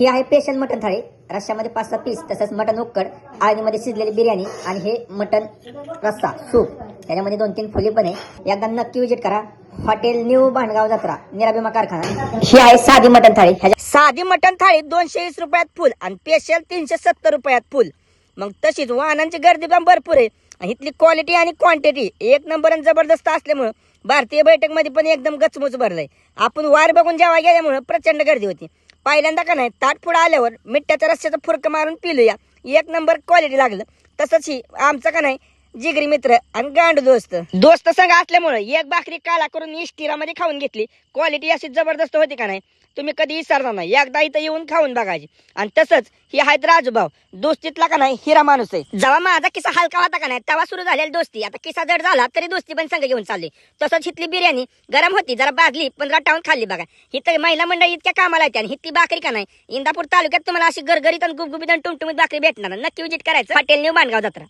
ही आहे special mutton थाळी. रश्श्यामध्ये 5-6 piece, तसंच मटन उक्कड, आळणीमध्ये शिजलेली बिर्याणी आणि हे मटन रस्सा सूप. त्याच्यामध्ये 2-3 फुले पण आहे. एकदा नक्की विजिट करा. हॉटेल न्यू भांडगाव जत्रा, निराभिमा कारखाना. ही आहे साधी मटन थाळी. साधी मटन थाळी 220 रुपयात फुल आणि स्पेशल 370 रुपयात फुल. मग तशीच वाहनांची गर्दी पण भरपूर आहे. इथली क्वालिटी आणि क्वांटिटी एक नंबर आणि जबरदस्त असल्यामुळं भारतीय बैठक मध्ये पण एकदम गचमुच भरलंय. आपण वार बघून जेव्हा गेल्यामुळं प्रचंड गर्दी होती. पहिल्यांदा का नाही ताट पुढं आल्यावर मिठाच्या रस्त्याचं फुरकं मारून पिलूया, एक नंबर क्वालिटी लागलं. तसंच ही आमचा का नाही जिगरी मित्र आणि गांडू दोस्त संघ असल्यामुळे एक भाकरी काला करून इष्टिरामध्ये खाऊन घेतली. क्वालिटी अशी जबरदस्त होती का नाही, तुम्ही कधी विसरणार नाही. एकदा इथं येऊन खाऊन बघायची. आणि तसंच ही आहेत राजूभाऊ, दोस्तीतला का नाही हिरा माणूस आहे. जेव्हा माझा किस्सा हलका होता का नाही तेव्हा सुरू झालेली दोस्ती. आता किस्सा जड झाला तरी दोस्ती पण संघ घेऊन चालली. तसंच हिथली बिर्याणी गरम होती, जरा बाजली पण रटावून खाल्ली बघा. हिथं महिला मंडळी इतक्या कामाला येते आणि हिथली भाकरी का नाही इंदापूर तालुक्यात तुम्हाला अशी गरगरीत आणि गुबगुबीत आणि टुमटुमीत भाकरी भेटणार. नक्की विजिट करायचं हॉटेल न्यू भांडगाव जत्रा.